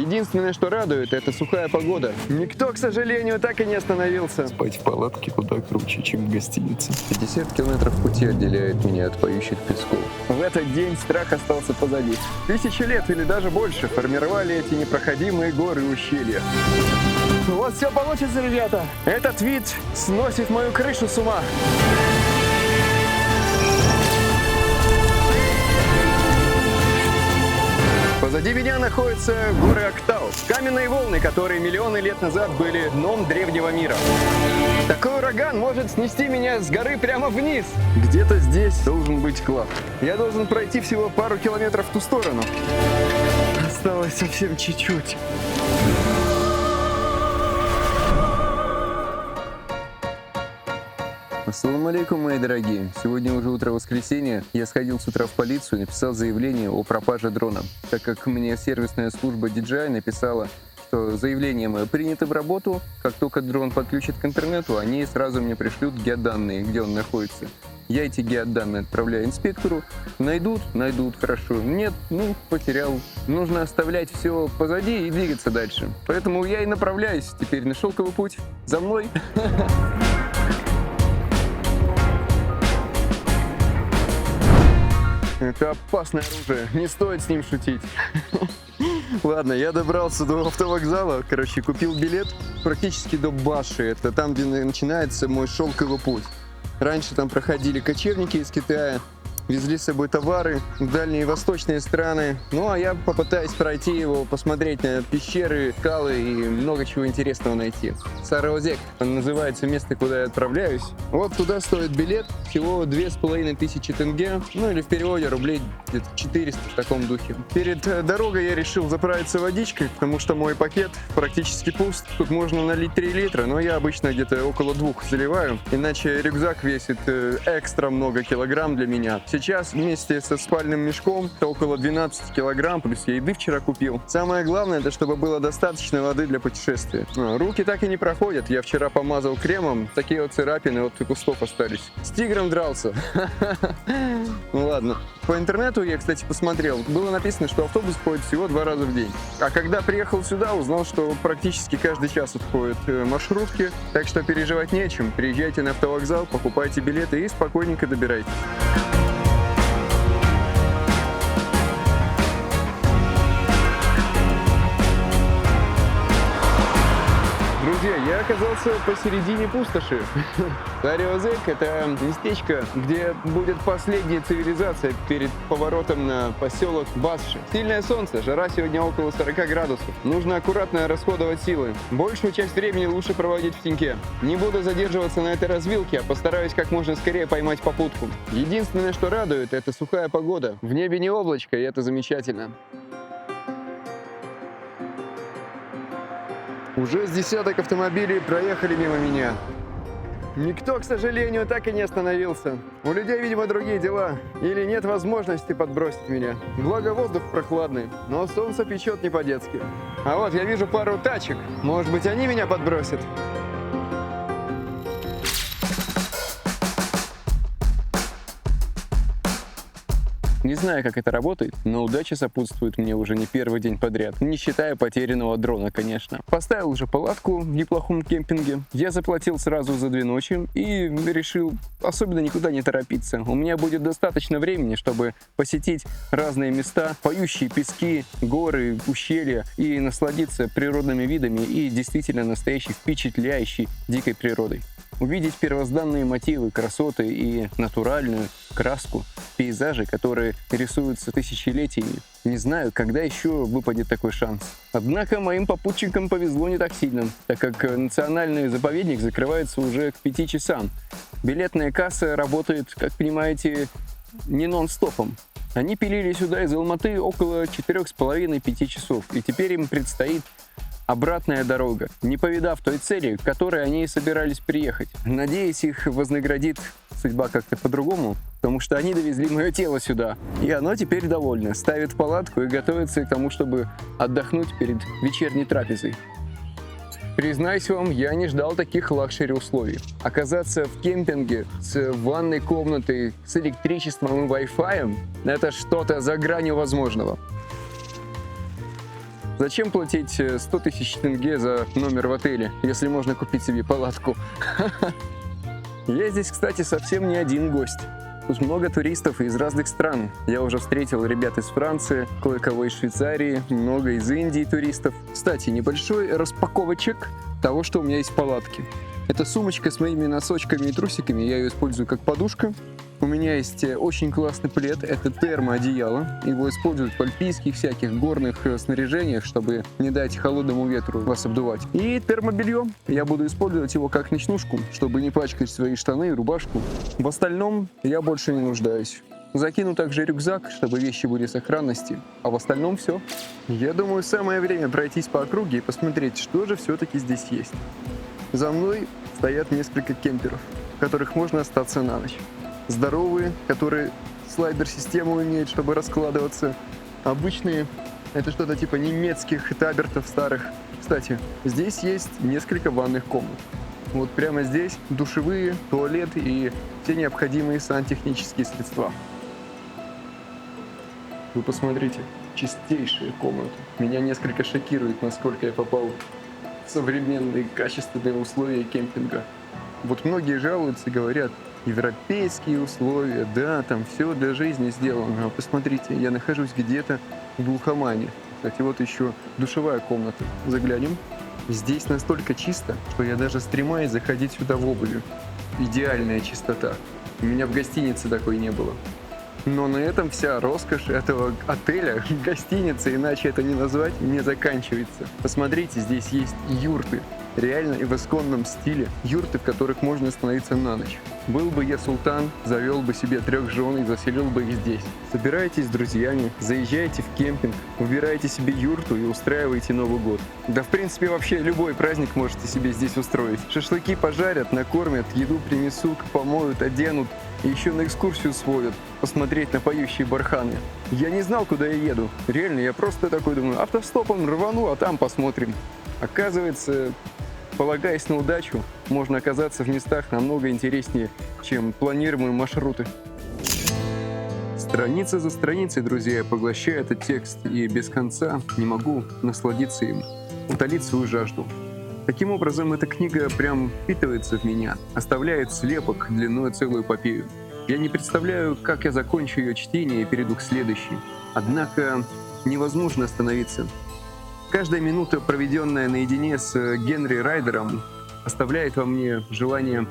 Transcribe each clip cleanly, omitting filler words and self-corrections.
Единственное, что радует, это сухая погода. Никто, к сожалению, так и не остановился. Спать в палатке куда круче, чем в гостинице. 50 километров пути отделяет меня от поющих песков. В этот день страх остался позади. Тысячи лет или даже больше формировали эти непроходимые горы и ущелья. У вас все получится, ребята! Этот вид сносит мою крышу с ума. Позади меня находятся горы Актау, каменные волны, которые миллионы лет назад были дном древнего мира. Такой ураган может снести меня с горы прямо вниз. Где-то здесь должен быть клад. Я должен пройти всего пару километров в ту сторону. Осталось совсем чуть-чуть. Ассаламу алейкум, мои дорогие. Сегодня уже утро воскресенья. Я сходил с утра в полицию и написал заявление о пропаже дрона, так как мне сервисная служба DJI написала, что заявление мое принято в работу. Как только дрон подключит к интернету, они сразу мне пришлют геоданные, где он находится. Я эти геоданные отправляю инспектору. Найдут, хорошо. Нет, потерял. Нужно оставлять все позади и двигаться дальше. Поэтому я и направляюсь теперь на шелковый путь. За мной! Это опасное оружие, не стоит с ним шутить. Ладно, я добрался до автовокзала, купил билет практически до Баши, это там, где начинается мой шелковый путь. Раньше там проходили кочевники из Китая, везли с собой товары в дальние восточные страны. Ну, а я попытаюсь пройти его, посмотреть на пещеры, скалы и много чего интересного найти. Сарыозек называется место, куда я отправляюсь. Вот туда стоит билет всего 2500 тенге, или в переводе рублей где-то 400 в таком духе. Перед дорогой я решил заправиться водичкой, потому что мой пакет практически пуст. Тут можно налить 3 литра, но я обычно где-то около 2 заливаю, иначе рюкзак весит экстра много килограмм для меня. Сейчас вместе со спальным мешком это около 12 килограмм, плюс я еды вчера купил. Самое главное, это чтобы было достаточно воды для путешествия. Руки так и не проходят. Я вчера помазал кремом, такие вот царапины от кустов остались. С тигром дрался. Ну ладно. По интернету я, кстати, посмотрел. Было написано, что автобус ходит всего 2 раза в день. А когда приехал сюда, узнал, что практически каждый час отходят маршрутки. Так что переживать не о чем. Приезжайте на автовокзал, покупайте билеты и спокойненько добирайтесь. Друзья, я оказался посередине пустоши. Сарыозек — это местечко, где будет последняя цивилизация перед поворотом на поселок Басши. Сильное солнце, жара сегодня около 40 градусов. Нужно аккуратно расходовать силы. Большую часть времени лучше проводить в теньке. Не буду задерживаться на этой развилке, а постараюсь как можно скорее поймать попутку. Единственное, что радует, это сухая погода. В небе не облачко, и это замечательно. Уже с десяток автомобилей проехали мимо меня. Никто, к сожалению, так и не остановился. У людей, видимо, другие дела. Или нет возможности подбросить меня. Благо, воздух прохладный, но солнце печет не по-детски. А вот я вижу пару тачек. Может быть, они меня подбросят? Не знаю, как это работает, но удача сопутствует мне уже не первый день подряд, не считая потерянного дрона, конечно. Поставил уже палатку в неплохом кемпинге. Я заплатил сразу за 2 ночи и решил особенно никуда не торопиться. У меня будет достаточно времени, чтобы посетить разные места, поющие пески, горы, ущелья и насладиться природными видами и действительно настоящей впечатляющей дикой природой. Увидеть первозданные мотивы, красоты и натуральную краску, пейзажи, которые рисуются тысячелетиями. Не знаю, когда еще выпадет такой шанс. Однако моим попутчикам повезло не так сильно, так как национальный заповедник закрывается уже к 5 часам. Билетная касса работает, как понимаете, не нон-стопом. Они пилили сюда из Алматы около 4,5-5 часов, и теперь им предстоит обратная дорога, не повидав той цели, к которой они и собирались приехать. Надеюсь, их вознаградит судьба как-то по-другому, потому что они довезли мое тело сюда. И оно теперь довольно, ставит палатку и готовится к тому, чтобы отдохнуть перед вечерней трапезой. Признаюсь вам, я не ждал таких лакшери условий. Оказаться в кемпинге с ванной комнатой, с электричеством и Wi-Fi — это что-то за гранью возможного. Зачем платить 100 тысяч тенге за номер в отеле, если можно купить себе палатку? Я здесь, кстати, совсем не один гость. Тут много туристов из разных стран. Я уже встретил ребят из Франции, кое-кого из Швейцарии, много из Индии туристов. Кстати, небольшой распаковочек того, что у меня есть в палатке. Это сумочка с моими носочками и трусиками, я ее использую как подушка. У меня есть очень классный плед, это термоодеяло. Его используют в альпийских всяких горных снаряжениях, чтобы не дать холодному ветру вас обдувать. И термобелье. Я буду использовать его как ночнушку, чтобы не пачкать свои штаны и рубашку. В остальном я больше не нуждаюсь. Закину также рюкзак, чтобы вещи были в сохранности. А в остальном все. Я думаю, самое время пройтись по округе и посмотреть, что же все-таки здесь есть. За мной стоят несколько кемперов, в которых можно остаться на ночь. Здоровые, которые слайдер-систему имеют, чтобы раскладываться. Обычные — это что-то типа немецких табертов старых. Кстати, здесь есть несколько ванных комнат. Вот прямо здесь душевые, туалет и все необходимые сантехнические средства. Вы посмотрите, чистейшие комнаты. Меня несколько шокирует, насколько я попал в современные качественные условия кемпинга. Вот многие жалуются и говорят: европейские условия, да, там все для жизни сделано. А посмотрите, я нахожусь где-то в глухомане. Кстати, вот еще душевая комната. Заглянем. Здесь настолько чисто, что я даже стремаюсь заходить сюда в обуви. Идеальная чистота. У меня в гостинице такой не было. Но на этом вся роскошь этого отеля, гостиницы, иначе это не назвать, не заканчивается. Посмотрите, здесь есть юрты. Реально и в исконном стиле. Юрты, в которых можно остановиться на ночь. Был бы я султан, завел бы себе 3 жен и заселил бы их здесь. Собирайтесь с друзьями, заезжайте в кемпинг, выбирайте себе юрту и устраивайте Новый год. Да, в принципе, вообще любой праздник можете себе здесь устроить. Шашлыки пожарят, накормят, еду принесут, помоют, оденут и еще на экскурсию сводят, посмотреть на поющие барханы. Я не знал, куда я еду. Реально, я просто такой думаю, автостопом рвану, а там посмотрим. Оказывается, полагаясь на удачу, можно оказаться в местах намного интереснее, чем планируемые маршруты. Страница за страницей, друзья, я поглощаю этот текст и без конца не могу насладиться им, утолить свою жажду. Таким образом, эта книга прям впитывается в меня, оставляет слепок длиной целую эпопею. Я не представляю, как я закончу ее чтение и перейду к следующей. Однако невозможно остановиться. Каждая минута, проведенная наедине с Генри Райдером, оставляет во мне желание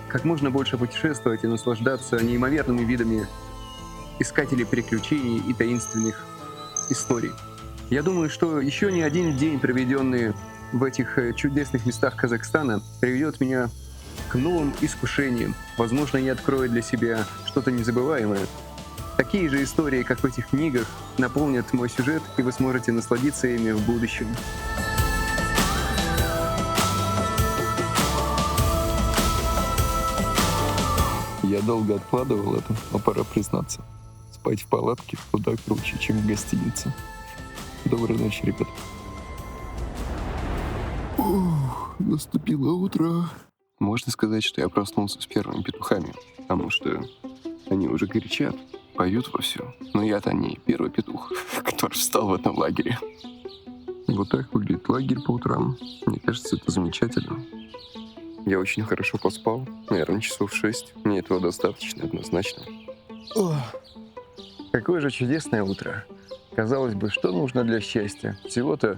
как можно больше путешествовать и наслаждаться неимоверными видами искателей приключений и таинственных историй. Я думаю, что еще не один день, проведенный в этих чудесных местах Казахстана, приведет меня к новым искушениям. Возможно, я открою для себя что-то незабываемое. Такие же истории, как в этих книгах, наполнят мой сюжет, и вы сможете насладиться ими в будущем. Я долго откладывал это, но пора признаться. Спать в палатке куда круче, чем в гостинице. Доброй ночи, ребят. Наступило утро. Можно сказать, что я проснулся с первыми петухами, потому что они уже кричат, поют вовсю. Но я-то не первый петух, который встал в этом лагере. Вот так выглядит лагерь по утрам. Мне кажется, это замечательно. Я очень хорошо поспал, наверное, часов 6. Мне этого достаточно, однозначно. Какое же чудесное утро. Казалось бы, что нужно для счастья? Всего-то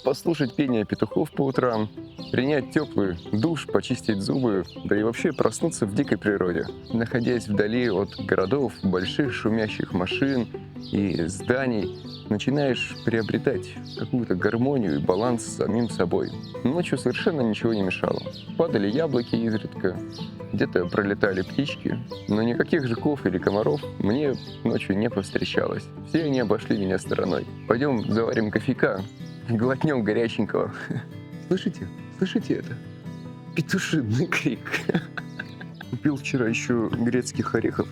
послушать пение петухов по утрам, принять теплый душ, почистить зубы, да и вообще проснуться в дикой природе, находясь вдали от городов, больших шумящих машин и зданий, начинаешь приобретать какую-то гармонию и баланс с самим собой. Ночью совершенно ничего не мешало. Падали яблоки изредка, где-то пролетали птички, но никаких жуков или комаров мне ночью не повстречалось. Все они обошли меня стороной. Пойдем заварим кофейка, глотнем горяченького. Слышите? Слышите это? Петушиный крик. Купил вчера еще грецких орехов.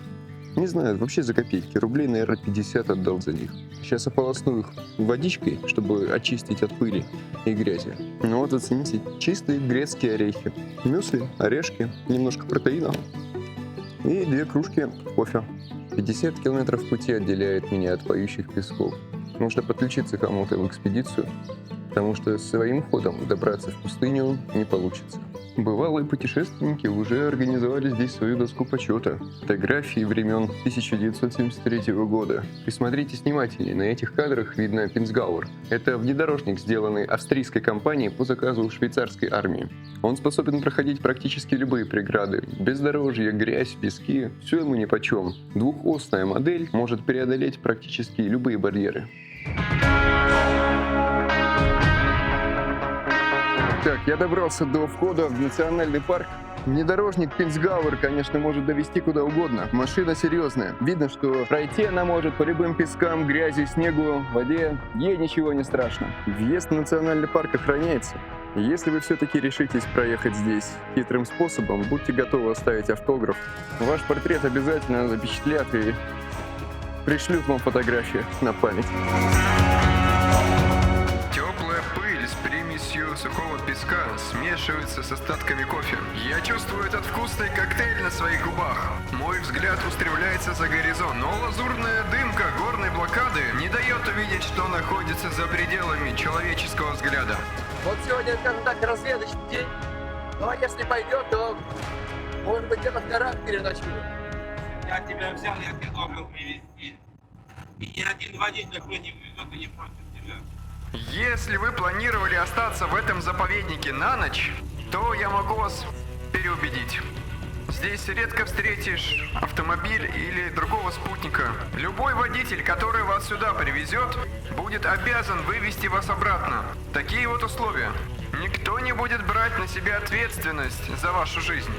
Не знаю, вообще за копейки. Рублей, наверное, 50 отдал за них. Сейчас ополосну их водичкой, чтобы очистить от пыли и грязи. Ну вот, оцените, чистые грецкие орехи. Мюсли, орешки, немножко протеина и 2 кружки кофе. 50 километров пути отделяет меня от поющих песков. Нужно подключиться кому-то в экспедицию, потому что своим ходом добраться в пустыню не получится. Бывалые путешественники уже организовали здесь свою доску почета. Фотографии времен 1973 года. Присмотритесь внимательнее, на этих кадрах видно Пинсгауэр. Это внедорожник, сделанный австрийской компанией по заказу швейцарской армии. Он способен проходить практически любые преграды. Бездорожье, грязь, пески – все ему нипочем. Двухосная модель может преодолеть практически любые барьеры. Так, я добрался до входа в национальный парк. Внедорожник Пинсгауэр, конечно, может довести куда угодно. Машина серьезная. Видно, что пройти она может по любым пескам, грязи, снегу, воде. Ей ничего не страшно. Въезд в национальный парк охраняется. Если вы все-таки решитесь проехать здесь хитрым способом, будьте готовы оставить автограф. Ваш портрет обязательно запечатлят и пришлют вам фотографии на память. Сухого песка смешивается с остатками кофе. Я чувствую этот вкусный коктейль на своих губах. Мой взгляд устремляется за горизонт, но лазурная дымка горной блокады не дает увидеть, что находится за пределами человеческого взгляда. Вот сегодня, скажем так, разведочный день. Ну а если пойдет, то, может быть, где-то в горах переночуем. Я тебя взял, я тебя должен привезти. И ни один водитель такой не везет и не против тебя. Если вы планировали остаться в этом заповеднике на ночь, то я могу вас переубедить. Здесь редко встретишь автомобиль или другого спутника. Любой водитель, который вас сюда привезет, будет обязан вывести вас обратно. Такие вот условия. Никто не будет брать на себя ответственность за вашу жизнь.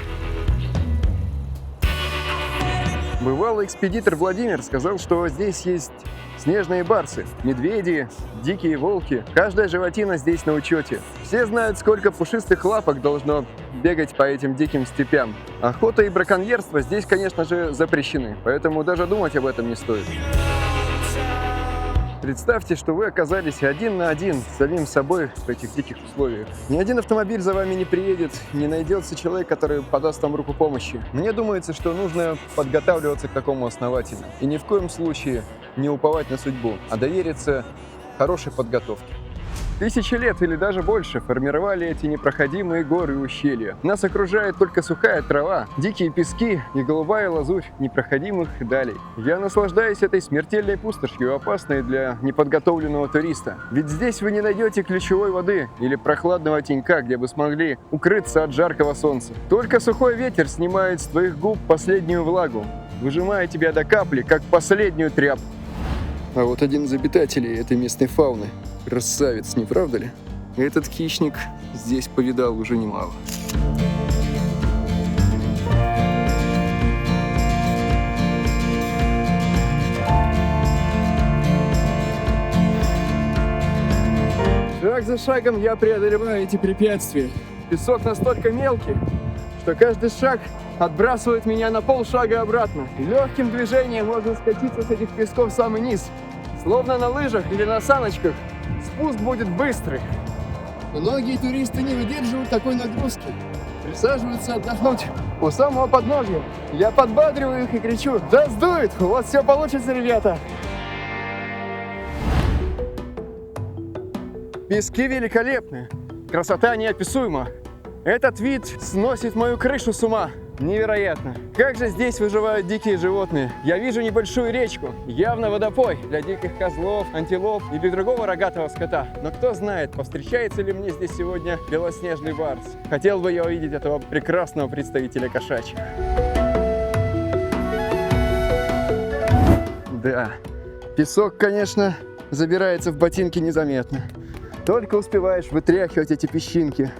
Бывалый экспедитор Владимир сказал, что здесь есть снежные барсы, медведи, дикие волки. Каждая животина здесь на учете. Все знают, сколько пушистых лапок должно бегать по этим диким степям. Охота и браконьерство здесь, конечно же, запрещены, поэтому даже думать об этом не стоит. Представьте, что вы оказались один на один с самим собой в этих диких условиях. Ни один автомобиль за вами не приедет, не найдется человек, который подаст вам руку помощи. Мне думается, что нужно подготавливаться к такому основательно. И ни в коем случае не уповать на судьбу, а довериться хорошей подготовке. Тысячи лет или даже больше формировали эти непроходимые горы и ущелья. Нас окружает только сухая трава, дикие пески и голубая лазурь непроходимых далей. Я наслаждаюсь этой смертельной пустошью, опасной для неподготовленного туриста. Ведь здесь вы не найдете ключевой воды или прохладного тенька, где бы смогли укрыться от жаркого солнца. Только сухой ветер снимает с твоих губ последнюю влагу, выжимая тебя до капли, как последнюю тряпку. А вот один из обитателей этой местной фауны. Красавец, не правда ли? Этот хищник здесь повидал уже немало. Шаг за шагом я преодолеваю эти препятствия. Песок настолько мелкий, что каждый шаг отбрасывает меня на полшага обратно. Легким движением можно скатиться с этих песков в самый низ. Словно на лыжах или на саночках. Спуск будет быстрый. Многие туристы не выдерживают такой нагрузки. Присаживаются отдохнуть у самого подножья. Я подбадриваю их и кричу: да сдует! У вас все получится, ребята! Пески великолепны. Красота неописуема. Этот вид сносит мою крышу с ума. Невероятно. Как же здесь выживают дикие животные? Я вижу небольшую речку, явно водопой для диких козлов, антилоп или другого рогатого скота. Но кто знает, повстречается ли мне здесь сегодня белоснежный барс. Хотел бы я увидеть этого прекрасного представителя кошачьих. Да, песок, конечно, забирается в ботинки незаметно. Только успеваешь вытряхивать эти песчинки,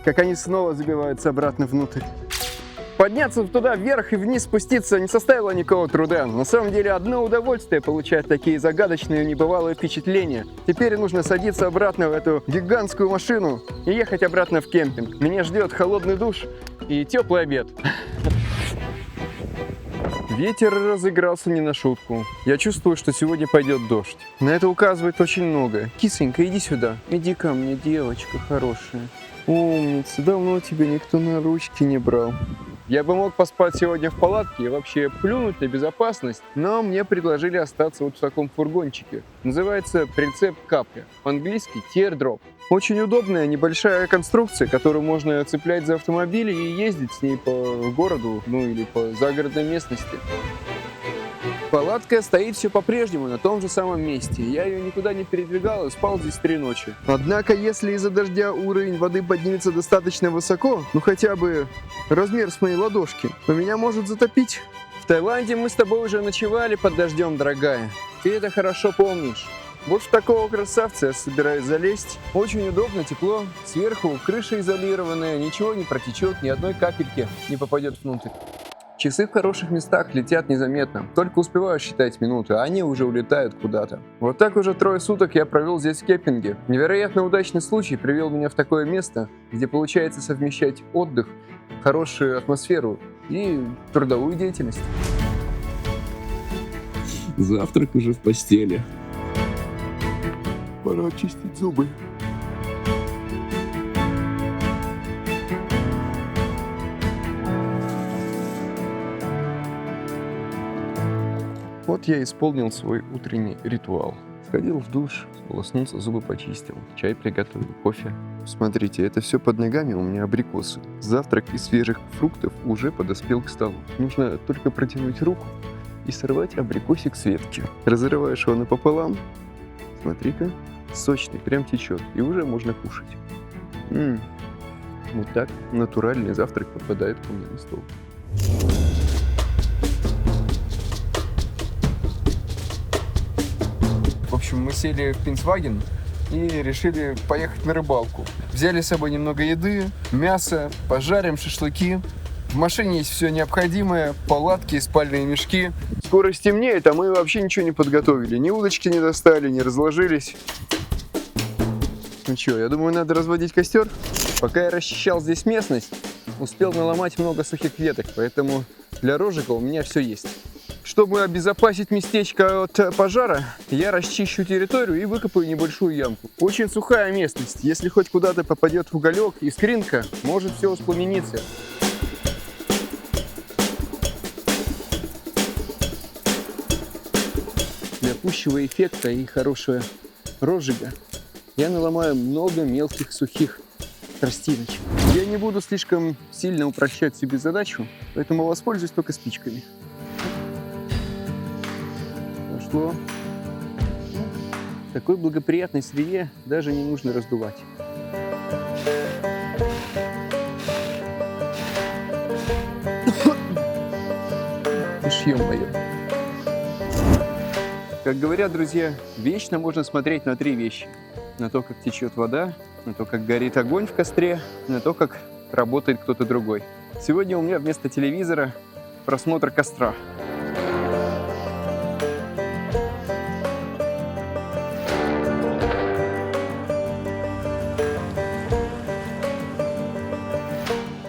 как они снова забиваются обратно внутрь. Подняться туда вверх и вниз спуститься не составило никакого труда. На самом деле одно удовольствие получать такие загадочные небывалые впечатления. Теперь нужно садиться обратно в эту гигантскую машину и ехать обратно в кемпинг. Меня ждет холодный душ и теплый обед. Ветер разыгрался не на шутку. Я чувствую, что сегодня пойдет дождь. На это указывает очень многое. Кисонька, иди сюда. Иди ко мне, девочка хорошая. Умница, давно тебя никто на ручки не брал. Я бы мог поспать сегодня в палатке и вообще плюнуть на безопасность, но мне предложили остаться вот в таком фургончике. Называется прицеп капля, по-английски teardrop. Очень удобная небольшая конструкция, которую можно цеплять за автомобиль и ездить с ней по городу, ну или по загородной местности. Палатка стоит все по-прежнему на том же самом месте. Я ее никуда не передвигал и спал здесь 3 ночи. Однако, если из-за дождя уровень воды поднимется достаточно высоко, ну хотя бы размер с моей ладошки, то меня может затопить. В Таиланде мы с тобой уже ночевали под дождем, дорогая. Ты это хорошо помнишь. Вот в такого красавца я собираюсь залезть. Очень удобно, тепло. Сверху крыша изолированная, ничего не протечет, ни одной капельки не попадет внутрь. Часы в хороших местах летят незаметно. Только успеваю считать минуты, а они уже улетают куда-то. Вот так уже 3 суток я провел здесь в кемпинге. Невероятно удачный случай привел меня в такое место, где получается совмещать отдых, хорошую атмосферу и трудовую деятельность. Завтрак уже в постели. Пора чистить зубы. Вот я исполнил свой утренний ритуал. Сходил в душ, сполоснулся, зубы почистил, чай приготовил, кофе. Смотрите, это все под ногами у меня абрикосы. Завтрак из свежих фруктов уже подоспел к столу. Нужно только протянуть руку и сорвать абрикосик с ветки. Разрываешь его напополам. Смотри-ка, сочный, прям течет. И уже можно кушать. Вот так натуральный завтрак попадает ко мне на стол. В общем, мы сели в Пинсваген и решили поехать на рыбалку. Взяли с собой немного еды, мясо, пожарим шашлыки. В машине есть все необходимое, палатки и спальные мешки. Скоро стемнеет, а мы вообще ничего не подготовили. Ни удочки не достали, не разложились. Ну что, я думаю, надо разводить костер. Пока я расчищал здесь местность, успел наломать много сухих веток, поэтому для розжига у меня все есть. Чтобы обезопасить местечко от пожара, я расчищу территорию и выкопаю небольшую ямку. Очень сухая местность. Если хоть куда-то попадет уголек, искринка, может все воспламениться. Для пущего эффекта и хорошего розжига я наломаю много мелких сухих тростиночек. Я не буду слишком сильно упрощать себе задачу, поэтому воспользуюсь только спичками. Пошло. В такой благоприятной среде даже не нужно раздувать. Ишь, ё-моё. Как говорят друзья, вечно можно смотреть на 3 вещи. На то, как течет вода, на то, как горит огонь в костре, на то, как работает кто-то другой. Сегодня у меня вместо телевизора просмотр костра.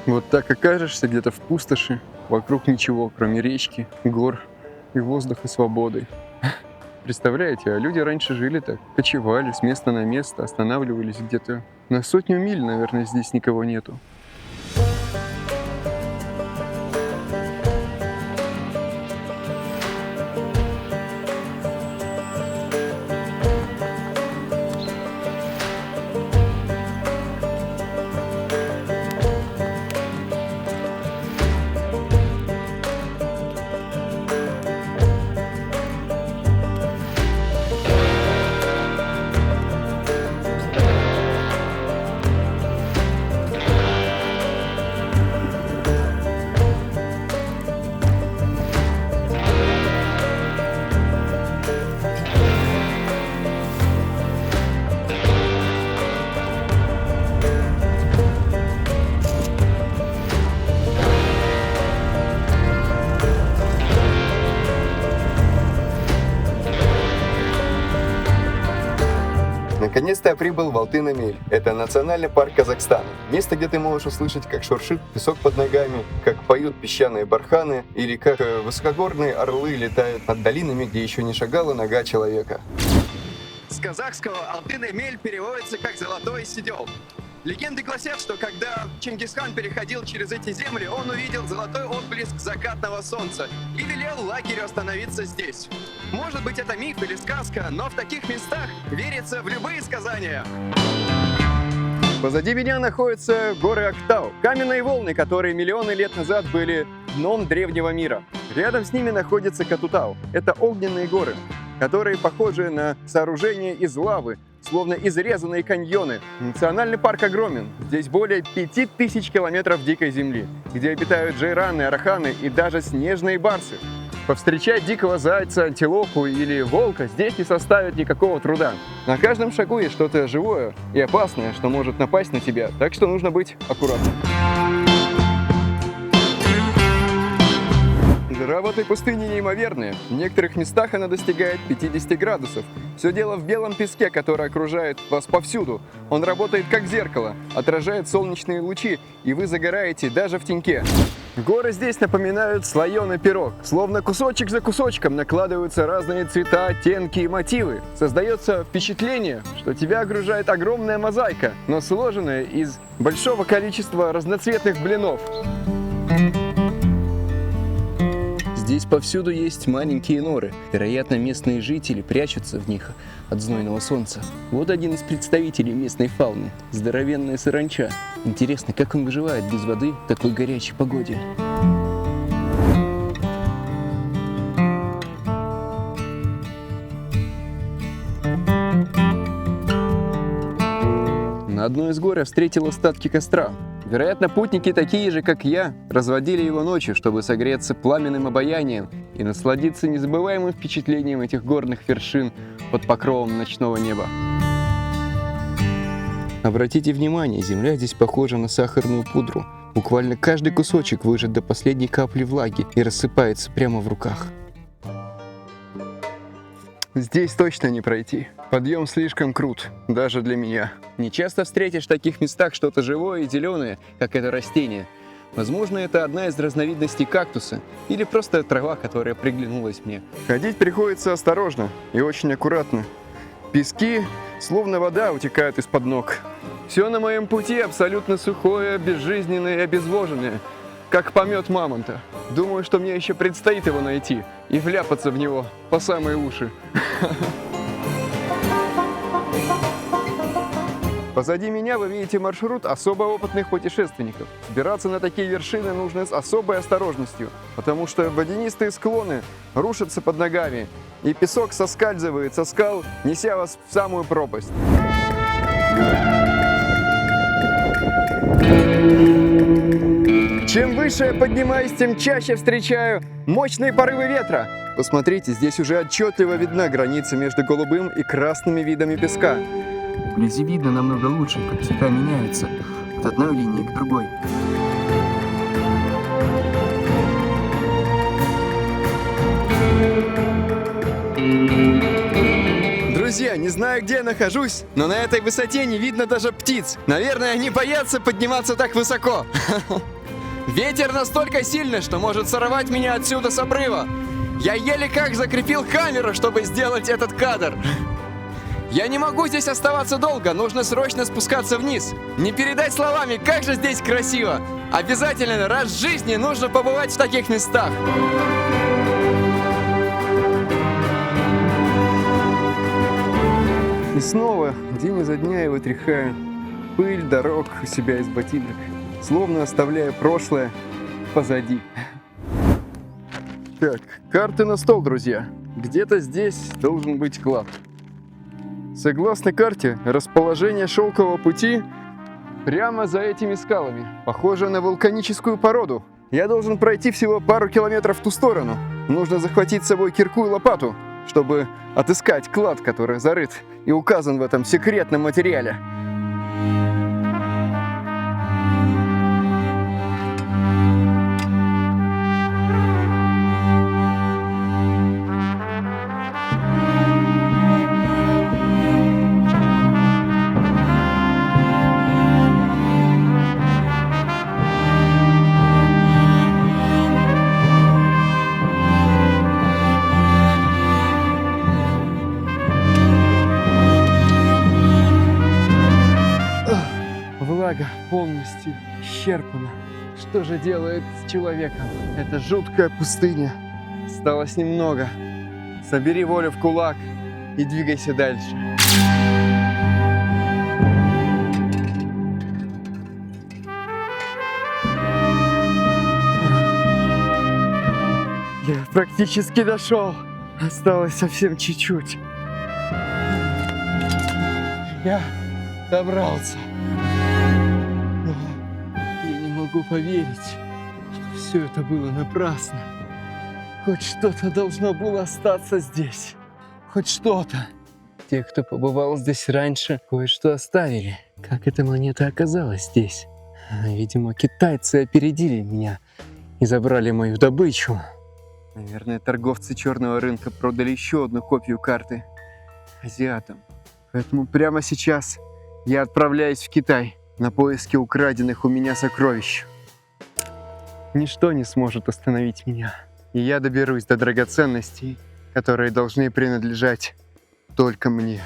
Вот так окажешься где-то в пустоши, вокруг ничего, кроме речки, гор и воздуха свободы. Представляете, а люди раньше жили так, кочевали с места на место, останавливались где-то на 100 миль, наверное, здесь никого нету. Наконец-то я прибыл в Алтын-Эмель. Это национальный парк Казахстана. Место, где ты можешь услышать, как шуршит песок под ногами, как поют песчаные барханы, или как высокогорные орлы летают над долинами, где еще не шагала нога человека. С казахского Алтын-Эмель переводится как «золотой седел». Легенды гласят, что когда Чингисхан переходил через эти земли, он увидел золотой отблеск закатного солнца и велел лагерю остановиться здесь. Может быть, это миф или сказка, но в таких местах верится в любые сказания. Позади меня находятся горы Актау, каменные волны, которые миллионы лет назад были дном древнего мира. Рядом с ними находится Катутау. Это огненные горы, которые похожи на сооружения из лавы, словно изрезанные каньоны. Национальный парк огромен. Здесь более 5000 километров дикой земли, где обитают джейраны, араханы и даже снежные барсы. Повстречать дикого зайца, антилопу или волка здесь не составит никакого труда. На каждом шагу есть что-то живое и опасное, что может напасть на тебя, так что нужно быть аккуратным. Жара в этой пустыне неимоверная. В некоторых местах она достигает 50 градусов. Все дело в белом песке, который окружает вас повсюду. Он работает как зеркало, отражает солнечные лучи, и вы загораете даже в теньке. Горы здесь напоминают слоеный пирог. Словно кусочек за кусочком накладываются разные цвета, оттенки и мотивы. Создается впечатление, что тебя окружает огромная мозаика, но сложенная из большого количества разноцветных блинов. Здесь повсюду есть маленькие норы. Вероятно, местные жители прячутся в них от знойного солнца. Вот один из представителей местной фауны – здоровенная саранча. Интересно, как он выживает без воды в такой горячей погоде? На одной из гор я встретил остатки костра. Вероятно, путники такие же, как я, разводили его ночью, чтобы согреться пламенным обаянием и насладиться незабываемым впечатлением этих горных вершин под покровом ночного неба. Обратите внимание, земля здесь похожа на сахарную пудру. Буквально каждый кусочек выжат до последней капли влаги и рассыпается прямо в руках. Здесь точно не пройти. Подъем слишком крут, даже для меня. Не часто встретишь в таких местах что-то живое и зеленое, как это растение. Возможно, это одна из разновидностей кактуса или просто трава, которая приглянулась мне. Ходить приходится осторожно и очень аккуратно. Пески, словно вода, утекают из-под ног. Все на моем пути абсолютно сухое, безжизненное и обезвоженное, как помет мамонта. Думаю, что мне еще предстоит его найти и вляпаться в него по самые уши. Позади меня вы видите маршрут особо опытных путешественников. Взбираться на такие вершины нужно с особой осторожностью, потому что водянистые склоны рушатся под ногами, и песок соскальзывает со скал, неся вас в самую пропасть. Чем выше я поднимаюсь, тем чаще встречаю мощные порывы ветра. Посмотрите, здесь уже отчетливо видна граница между голубым и красными видами песка. Вблизи видно намного лучше, как цвета меняются от одной линии к другой. Друзья, не знаю, где я нахожусь, но на этой высоте не видно даже птиц. Наверное, они боятся подниматься так высоко. Ветер настолько сильный, что может сорвать меня отсюда с обрыва. Я еле как закрепил камеру, чтобы сделать этот кадр. Я не могу здесь оставаться долго, нужно срочно спускаться вниз. Не передать словами, как же здесь красиво. Обязательно раз в жизни нужно побывать в таких местах. И снова день изо дня я вытряхаю пыль дорог у себя из ботинок, словно оставляя прошлое позади. Так, карты на стол, друзья. Где-то здесь должен быть клад. Согласно карте, расположение шелкового пути прямо за этими скалами. Похоже на вулканическую породу. Я должен пройти всего пару километров в ту сторону. Нужно захватить с собой кирку и лопату, чтобы отыскать клад, который зарыт и указан в этом секретном материале. благо полностью исчерпано. Что же делает с человеком? Это жуткая пустыня. Осталось немного. Собери волю в кулак и двигайся дальше. Я практически дошел. Осталось совсем чуть-чуть. Я добрался. Но я не могу поверить, что все это было напрасно. Хоть что-то должно было остаться здесь. Хоть что-то. Те, кто побывал здесь раньше, кое-что оставили. Как эта монета оказалась здесь? Видимо, китайцы опередили меня и забрали мою добычу. Наверное, торговцы черного рынка продали еще одну копию карты азиатам. Поэтому прямо сейчас я отправляюсь в Китай на поиски украденных у меня сокровищ. Ничто не сможет остановить меня. И я доберусь до драгоценностей, которые должны принадлежать только мне.